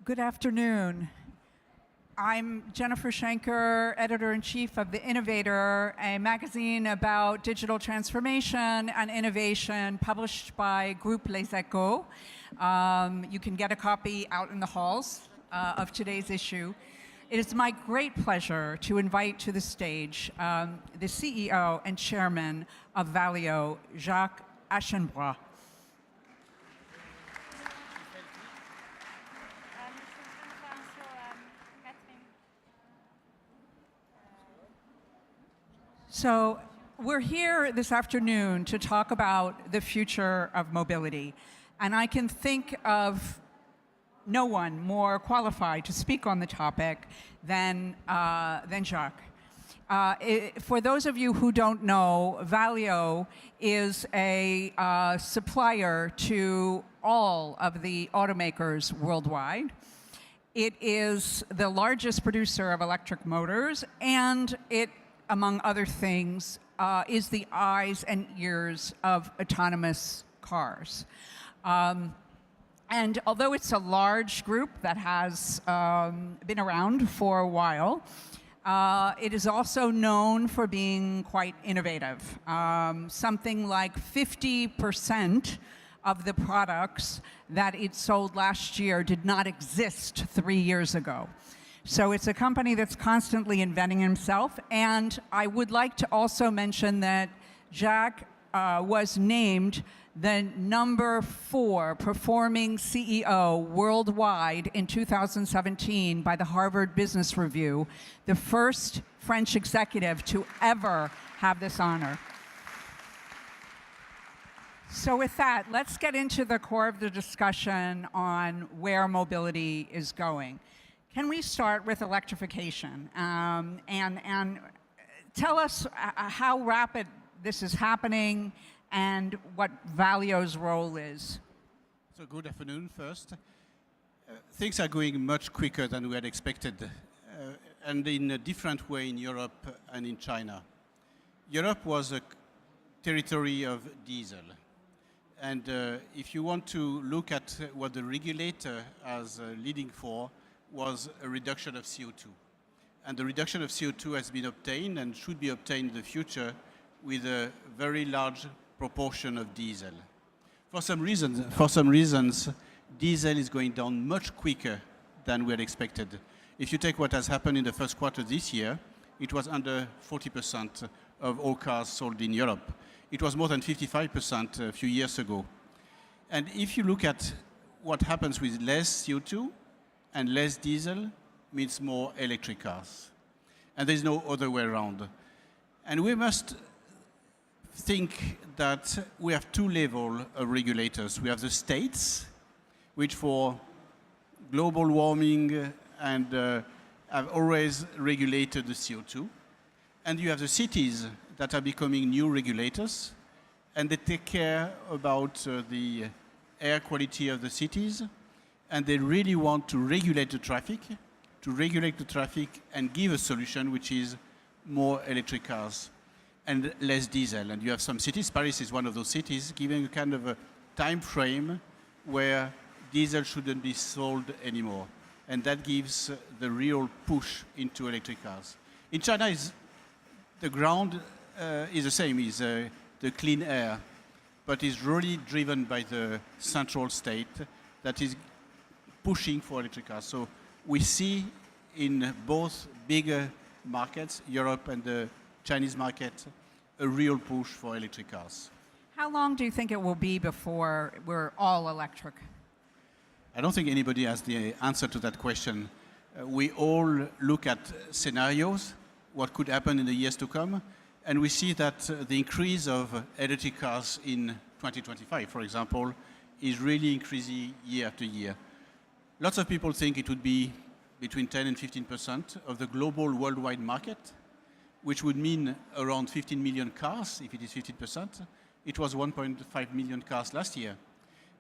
Good afternoon. I'm Jennifer Schenker, editor-in-chief of The Innovator, a magazine about digital transformation and innovation published by Groupe Les Echos. You can get a copy out in the halls of today's issue. It is my great pleasure to invite to the stage the CEO and chairman of VALEO, Jacques Aschenbroich. So we're here this afternoon to talk about the future of mobility. And I can think of no one more qualified to speak on the topic than Jacques. For those of you who don't know, VALEO is a supplier to all of the automakers worldwide. It is the largest producer of electric motors, and it, among other things, is the eyes and ears of autonomous cars. And although it's a large group that has been around for a while, it is also known for being quite innovative. Something like 50% of the products that it sold last year did not exist 3 years ago. So it's a company that's constantly inventing himself. And I would like to also mention that Jacques was named the #4 performing CEO worldwide in 2017 by the Harvard Business Review, the first French executive to ever have this honor. So with that, let's get into the core of the discussion on where mobility is going. Can we start with electrification and tell us how rapid this is happening and what VALEO's role is? So good afternoon first. Things are going much quicker than we had expected and in a different way in Europe and in China. Europe was a territory of diesel. And if you want to look at what the regulator is leading for, was a reduction of CO2. And the reduction of CO2 has been obtained and should be obtained in the future with a very large proportion of diesel. For some reasons, diesel is going down much quicker than we had expected. If you take what has happened in the first quarter this year, it was under 40% of all cars sold in Europe. It was more than 55% a few years ago. And if you look at what happens with less CO2, and less diesel means more electric cars. And there's no other way around. And we must think that we have two levels of regulators. We have the states, which for global warming and have always regulated the CO2. And you have the cities that are becoming new regulators, and they take care about the air quality of the cities, and they really want to regulate the traffic and give a solution which is more electric cars and less diesel. And you have some cities, Paris is one of those cities, giving a kind of a time frame where diesel shouldn't be sold anymore. And that gives the real push into electric cars. In China, the ground is the same, is the clean air, but is really driven by the central state that is pushing for electric cars. So we see in both bigger markets, Europe and the Chinese market, a real push for electric cars. How long do you think it will be before we're all electric? I don't think anybody has the answer to that question. We all look at scenarios, what could happen in the years to come, and we see that the increase of electric cars in 2025, for example, is really increasing year after year. Lots of people think it would be between 10 and 15% of the global worldwide market, which would mean around 15 million cars if it is 15%. It was 1.5 million cars last year.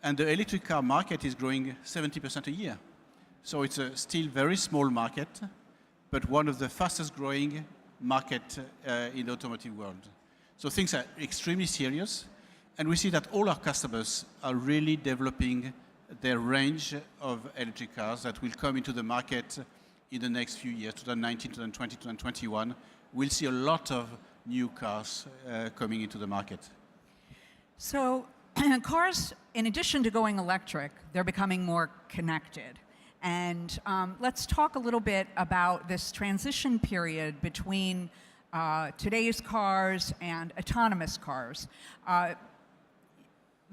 And the electric car market is growing 70% a year. So it's a still very small market, but one of the fastest growing market in the automotive world. So things are extremely serious. And we see that all our customers are really developing their range of electric cars that will come into the market in the next few years, 2019, 2020, 2021. We'll see a lot of new cars coming into the market. So cars, in addition to going electric, they're becoming more connected. And let's talk a little bit about this transition period between today's cars and autonomous cars.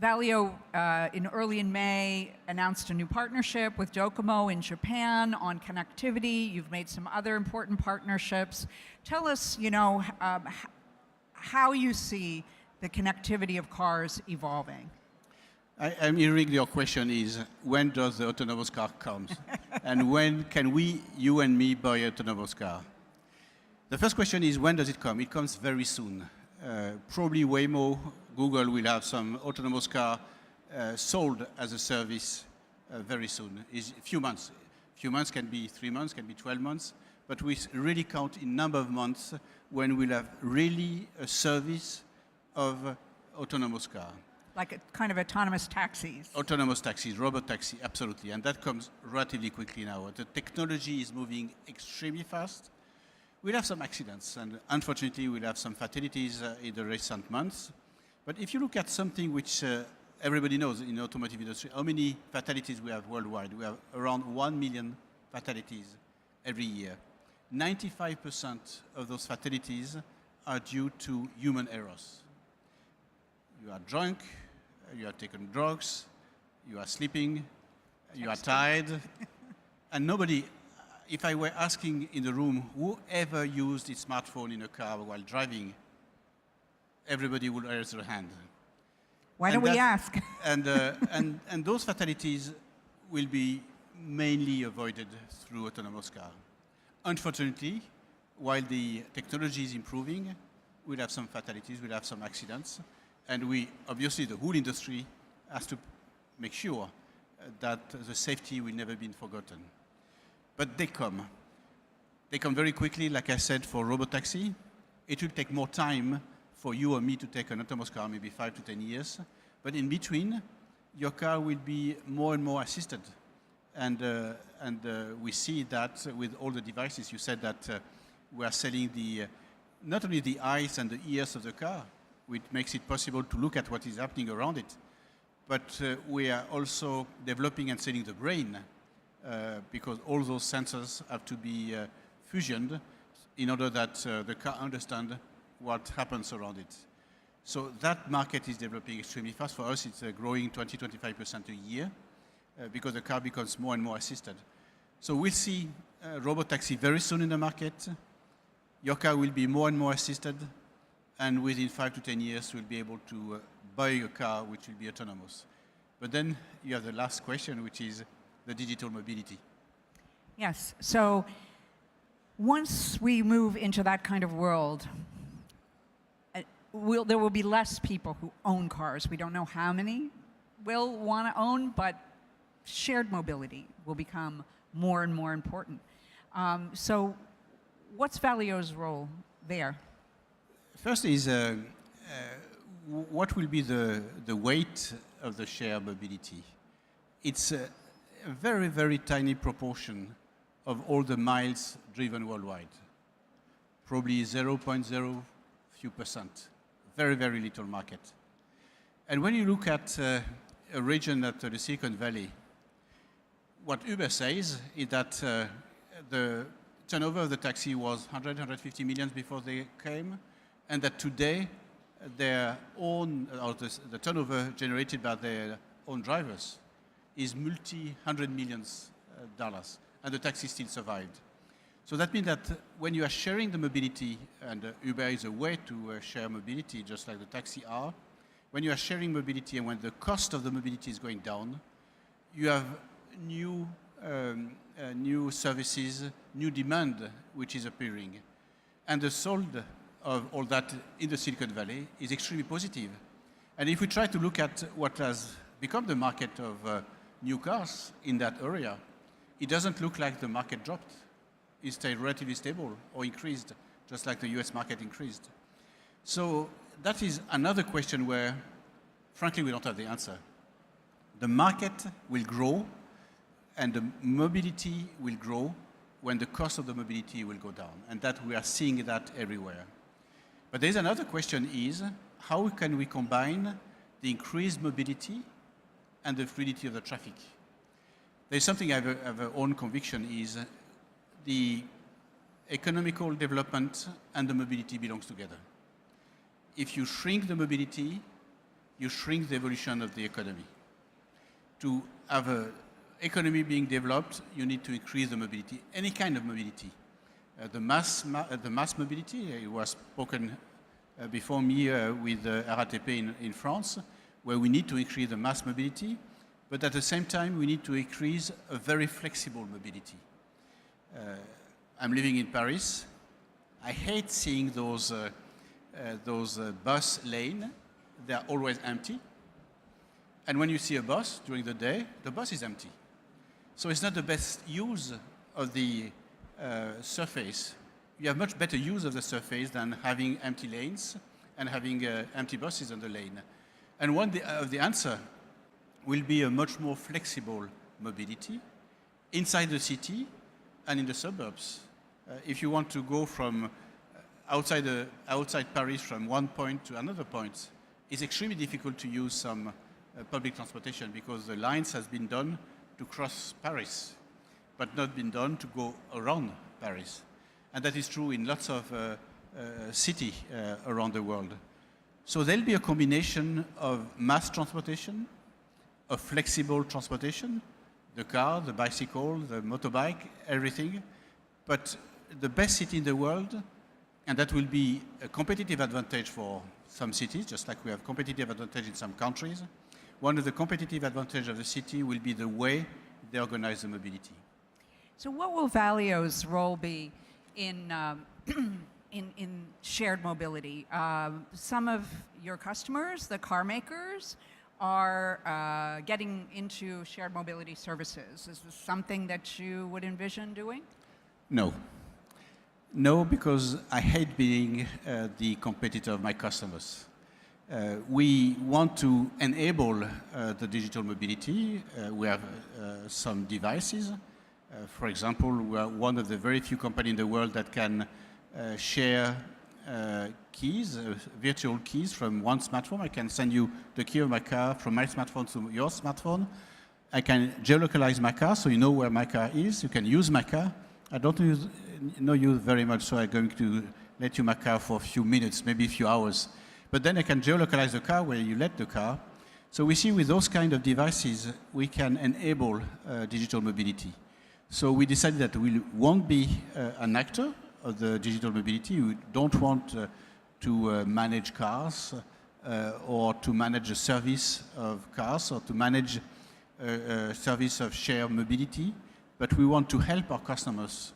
VALEO, early in May, announced a new partnership with Docomo in Japan on connectivity. You've made some other important partnerships. Tell us, how you see the connectivity of cars evolving. I'm hearing your question is, when does the autonomous car come? And when can we, you and me, buy an autonomous car? The first question is, when does it come? It comes very soon. Probably Waymo, Google will have some autonomous car sold as a service very soon. Is a few months. Few months can be 3 months, can be 12 months, but we really count in number of months when we'll have really a service of autonomous car. Like a kind of autonomous taxis. Autonomous taxis, robot taxi, absolutely. And that comes relatively quickly now. The technology is moving extremely fast. We'll have some accidents, and unfortunately we'll have some fatalities in the recent months. But if you look at something which everybody knows in the automotive industry, how many fatalities we have worldwide? We have around 1 million fatalities every year. 95% of those fatalities are due to human errors. You are drunk, you have taken drugs, you are sleeping, you are tired, and nobody, if I were asking in the room, who ever used his smartphone in a car while driving, everybody would raise their hand. Why don't we ask? And those fatalities will be mainly avoided through autonomous car. Unfortunately, while the technology is improving, we'll have some fatalities, we'll have some accidents, and we, obviously, the whole industry has to make sure that the safety will never be forgotten. But they come. They come very quickly, like I said, for robotaxi. It will take more time for you or me to take an autonomous car, maybe 5 to 10 years. But in between, your car will be more and more assisted. And we see that with all the devices. You said that we are selling not only the eyes and the ears of the car, which makes it possible to look at what is happening around it, but we are also developing and selling the brain because all those sensors have to be fusioned in order that the car understands what happens around it. So that market is developing extremely fast. For us, it's growing 20-25% a year because the car becomes more and more assisted. So we'll see robotaxi very soon in the market. Your car will be more and more assisted, and within 5 to 10 years, we'll be able to buy a car which will be autonomous. But then you have the last question, which is the digital mobility. Yes. So once we move into that kind of world, there will be less people who own cars. We don't know how many will want to own, but shared mobility will become more and more important. So what's VALEO's role there? First is what will be the weight of the shared mobility? It's a very, very tiny proportion of all the miles driven worldwide. Probably 0.0 few percent. Very, very little market. And when you look at a region at the Silicon Valley, what Uber says is that the turnover of the taxi was 150 million before they came, and that today their own, or the turnover generated by their own drivers is multi-hundred millions dollars, and the taxi still survived. So that means that when you are sharing the mobility, and Uber is a way to share mobility, just like the taxi are, when you are sharing mobility and when the cost of the mobility is going down, you have new services, new demand which is appearing. And the sold of all that in the Silicon Valley is extremely positive. And if we try to look at what has become the market of new cars in that area, it doesn't look like the market dropped. It stayed relatively stable or increased, just like the US market increased. So that is another question where, frankly, we don't have the answer. The market will grow and the mobility will grow when the cost of the mobility will go down. And that we are seeing that everywhere. But there's another question is, how can we combine the increased mobility and the fluidity of the traffic? There's something I have a own conviction is the economical development and the mobility belongs together. If you shrink the mobility, you shrink the evolution of the economy. To have an economy being developed, you need to increase the mobility, any kind of mobility. The mass mobility, it was spoken before me with RATP in France, where we need to increase the mass mobility, but at the same time, we need to increase a very flexible mobility. I'm living in Paris. I hate seeing those bus lanes. They are always empty. And when you see a bus during the day, the bus is empty. So it's not the best use of the surface. You have much better use of the surface than having empty lanes and having empty buses on the lane. And one of the answer will be a much more flexible mobility inside the city and in the suburbs. If you want to go from outside Paris from one point to another point, it's extremely difficult to use some public transportation because the lines has been done to cross Paris, but not been done to go around Paris. And that is true in lots of cities around the world. So there'll be a combination of mass transportation, of flexible transportation, the car, the bicycle, the motorbike, everything. But the best city in the world, and that will be a competitive advantage for some cities, just like we have competitive advantage in some countries. One of the competitive advantages of the city will be the way they organize the mobility. So what will VALEO's role be in shared mobility? Some of your customers, the car makers, are getting into shared mobility services. Is this something that you would envision doing? No. No, because I hate being the competitor of my customers. We want to enable the digital mobility. We have some devices. For example, we are one of the very few companies in the world that can share keys, virtual keys from one smartphone. I can send you the key of my car from my smartphone to your smartphone. I can geolocalize my car so you know where my car is. You can use my car. I don't know you very much, so I'm going to let you my car for a few minutes, maybe a few hours. But then I can geolocalize the car where you let the car. So we see with those kind of devices, we can enable digital mobility. So we decided that we won't be an actor of the digital mobility. We don't want to manage cars or to manage a service of cars or to manage a service of shared mobility, but we want to help our customers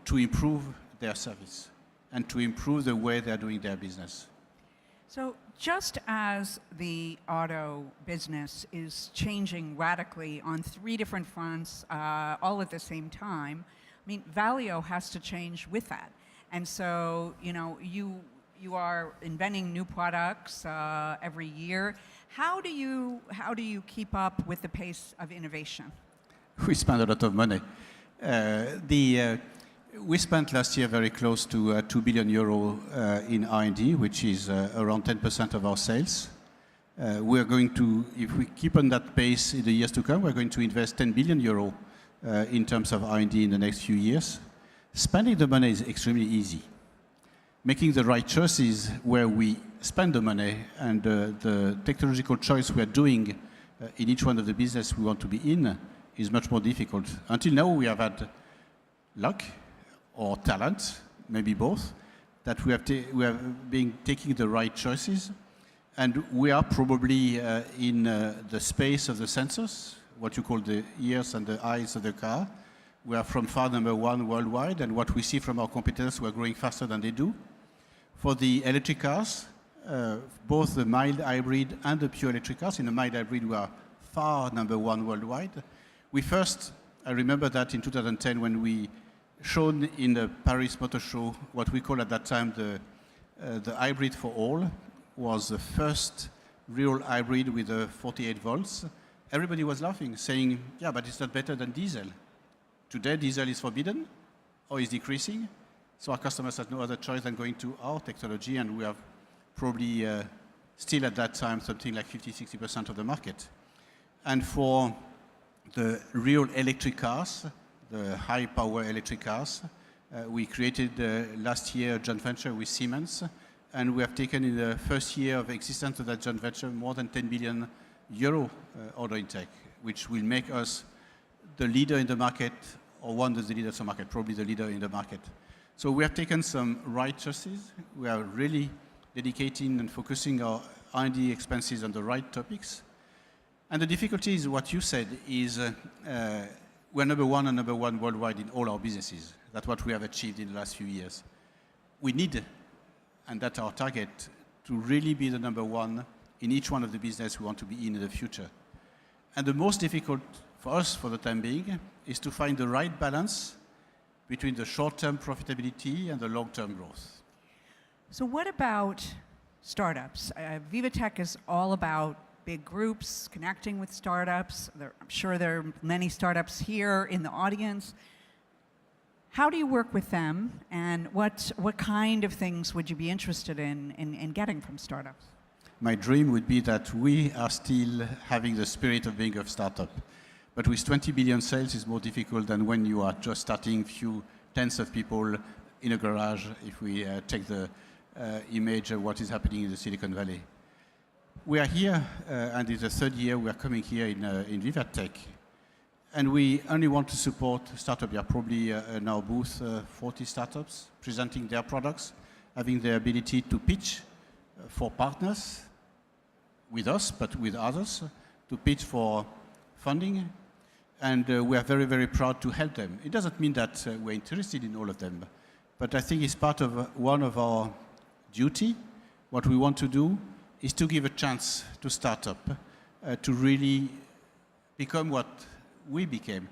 to improve their service and to improve the way they're doing their business. So just as the auto business is changing radically on 3 different fronts all at the same time, I mean, VALEO has to change with that. And so, you know, you are inventing new products every year. How do you keep up with the pace of innovation? We spend a lot of money. We spent last year very close to 2 billion euro in R&D, which is around 10% of our sales. We are going to, if we keep on that pace in the years to come, we're going to invest 10 billion euro in terms of R&D in the next few years. Spending the money is extremely easy. Making the right choices where we spend the money and the technological choice we are doing in each one of the business we want to be in is much more difficult. Until now, we have had luck or talent, maybe both, that we have been taking the right choices. And we are probably in the space of the sensors, what you call the ears and the eyes of the car. We are from far number 1 worldwide, and what we see from our competitors, we are growing faster than they do. For the electric cars, both the mild hybrid and the pure electric cars, in the mild hybrid we are far number 1 worldwide. I remember that in 2010 when we showed in the Paris Motor Show what we call at that time the hybrid for all, was the first real hybrid with 48 volts. everybody was laughing, saying, yeah, but it's not better than diesel. Today, diesel is forbidden or is decreasing. So our customers had no other choice than going to our technology, and we have probably still at that time something like 50-60% of the market. And for the real electric cars, the high-power electric cars, we created last year a joint venture with Siemens, and we have taken in the first year of existence of that joint venture more than 10 billion euro order intake, which will make us the leader in the market, or one of the leaders in the market, probably the leader in the market. So we have taken some right choices. We are really dedicating and focusing our R&D expenses on the right topics. And the difficulty is what you said is we're number one and number one worldwide in all our businesses. That's what we have achieved in the last few years. We need, and that's our target, to really be the number one in each one of the business we want to be in the future. And the most difficult for us for the time being is to find the right balance between the short-term profitability and the long-term growth. So what about startups? VivaTech is all about big groups, connecting with startups. I'm sure there are many startups here in the audience. How do you work with them, and what kind of things would you be interested in getting from startups? My dream would be that we are still having the spirit of being a startup. But with 20 billion sales, it's more difficult than when you are just starting few tens of people in a garage, if we take the image of what is happening in the Silicon Valley. We are here, and it's the third year we are coming here in VivaTech. And we only want to support startups. There are probably in our booth 40 startups presenting their products, having the ability to pitch for partners with us, but with others, to pitch for funding. And we are very, very proud to help them. It doesn't mean that we're interested in all of them, but I think it's part of one of our duty. What we want to do is to give a chance to startup to really become what we became.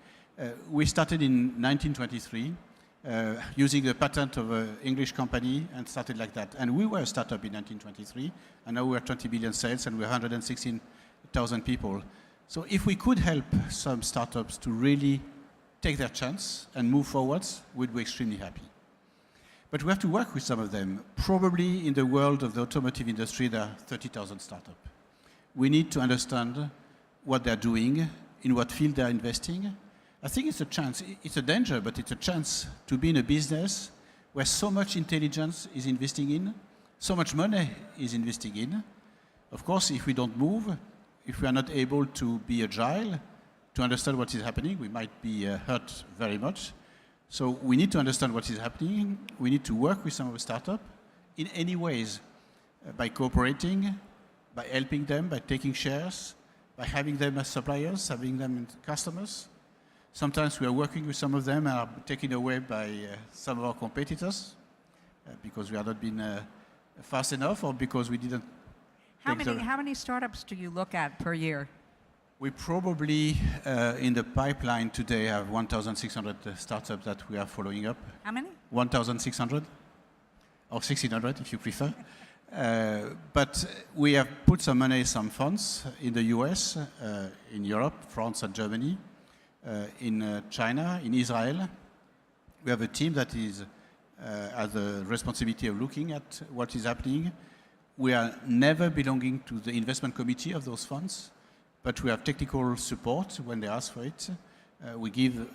We started in 1923 using the patent of an English company and started like that. And we were a startup in 1923, and now we're 20 billion sales and we're 116,000 people. So if we could help some startups to really take their chance and move forwards, we'd be extremely happy. But we have to work with some of them. Probably in the world of the automotive industry, there are 30,000 startups. We need to understand what they're doing, in what field they're investing. I think it's a chance. It's a danger, but it's a chance to be in a business where so much intelligence is investing in, so much money is investing in. Of course, if we don't move, if we are not able to be agile, to understand what is happening, we might be hurt very much. So we need to understand what is happening. We need to work with some of the startups in any ways, by cooperating, by helping them, by taking shares, by having them as suppliers, having them as customers. Sometimes we are working with some of them and are taken away by some of our competitors because we have not been fast enough or because we didn't. How many startups do you look at per year? We probably, in the pipeline today, have 1,600 startups that we are following up. How many? 1,600, or 1,600 if you prefer. But we have put some money, some funds in the US, in Europe, France and Germany, in China, in Israel. We have a team that has the responsibility of looking at what is happening. We are never belonging to the investment committee of those funds, but we have technical support when they ask for it. We give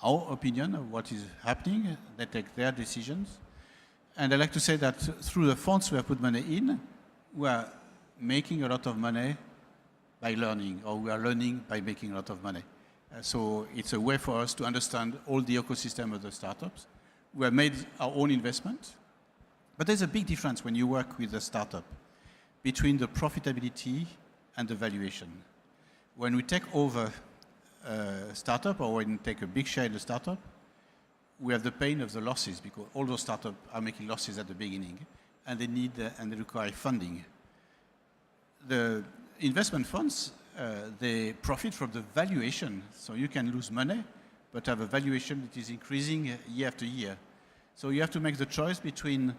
our opinion of what is happening. They take their decisions. And I like to say that through the funds we have put money in, we are making a lot of money by learning, or we are learning by making a lot of money. So it's a way for us to understand all the ecosystem of the startups. We have made our own investment. But there's a big difference when you work with a startup between the profitability and the valuation. When we take over a startup, or when we take a big share in the startup, we have the pain of the losses because all those startups are making losses at the beginning and they need and they require funding. The investment funds, they profit from the valuation. So you can lose money, but have a valuation that is increasing year after year. So you have to make the choice between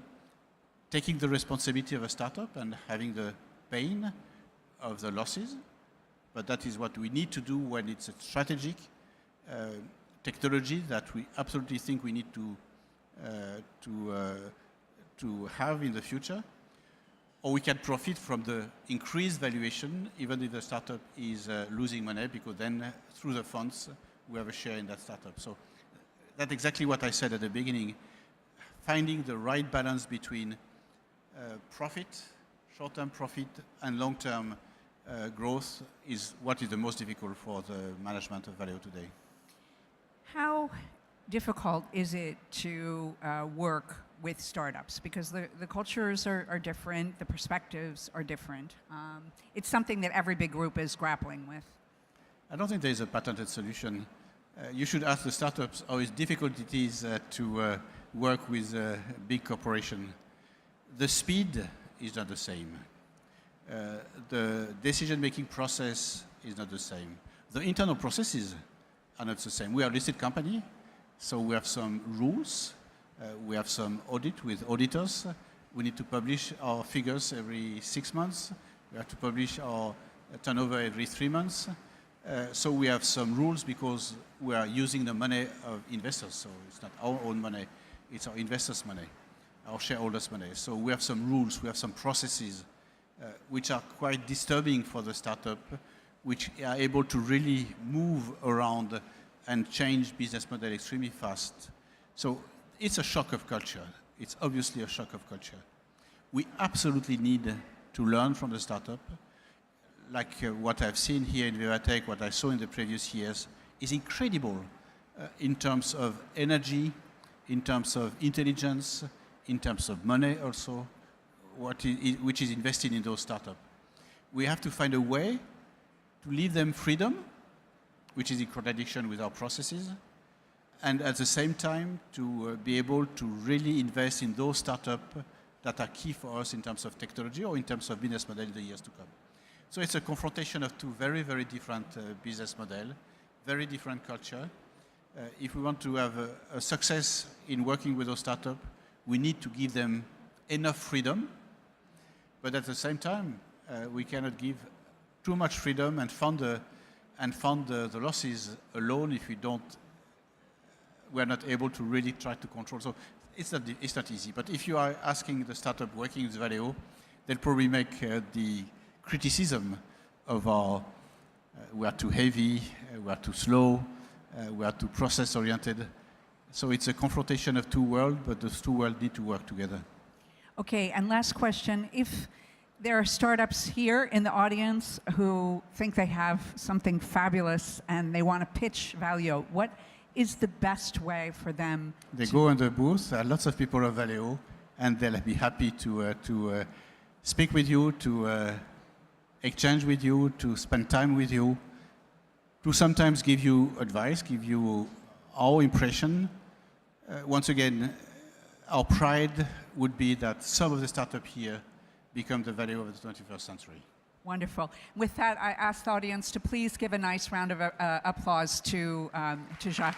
taking the responsibility of a startup and having the pain of the losses, but that is what we need to do when it's a strategic technology that we absolutely think we need to have in the future. Or we can profit from the increased valuation, even if the startup is losing money, because then through the funds, we have a share in that startup. So that's exactly what I said at the beginning. Finding the right balance between profit, short-term profit, and long-term growth is what is the most difficult for the management of VALEO today. How difficult is it to work with startups? Because the cultures are different, the perspectives are different. It's something that every big group is grappling with. I don't think there is a patented solution. You should ask the startups how difficult it is to work with a big corporation. The speed is not the same. The decision-making process is not the same. The internal processes are not the same. We are a listed company, so we have some rules. We have some audit with auditors. We need to publish our figures every 6 months. We have to publish our turnover every 3 months. So we have some rules because we are using the money of investors. So it's not our own money, it's our investors' money, our shareholders' money. So we have some rules, we have some processes which are quite disturbing for the startup, which are able to really move around and change business model extremely fast. So it's a shock of culture. It's obviously a shock of culture. We absolutely need to learn from the startup. Like what I've seen here in VivaTech, what I saw in the previous years, is incredible in terms of energy, in terms of intelligence, in terms of money also, which is invested in those startups. We have to find a way to leave them freedom, which is in contradiction with our processes, and at the same time to be able to really invest in those startups that are key for us in terms of technology or in terms of business model in the years to come. So it's a confrontation of two very, very different business models, very different culture. If we want to have a success in working with those startups, we need to give them enough freedom, but at the same time, we cannot give too much freedom and fund the losses alone if we are not able to really try to control. So it's not easy. But if you are asking the startup working with VALEO, they'll probably make the criticism of we are too heavy, we are too slow, we are too process-oriented. So it's a confrontation of two worlds, but those two worlds need to work together. Okay, and last question. If there are startups here in the audience who think they have something fabulous and they want to pitch VALEO, what is the best way for them? They go in the booth. There are lots of people of VALEO, and they'll be happy to speak with you, to exchange with you, to spend time with you, to sometimes give you advice, give you our impression. Once again, our pride would be that some of the startups here become the VALEO of the 21st century. Wonderful. With that, I ask the audience to please give a nice round of applause to Jacques.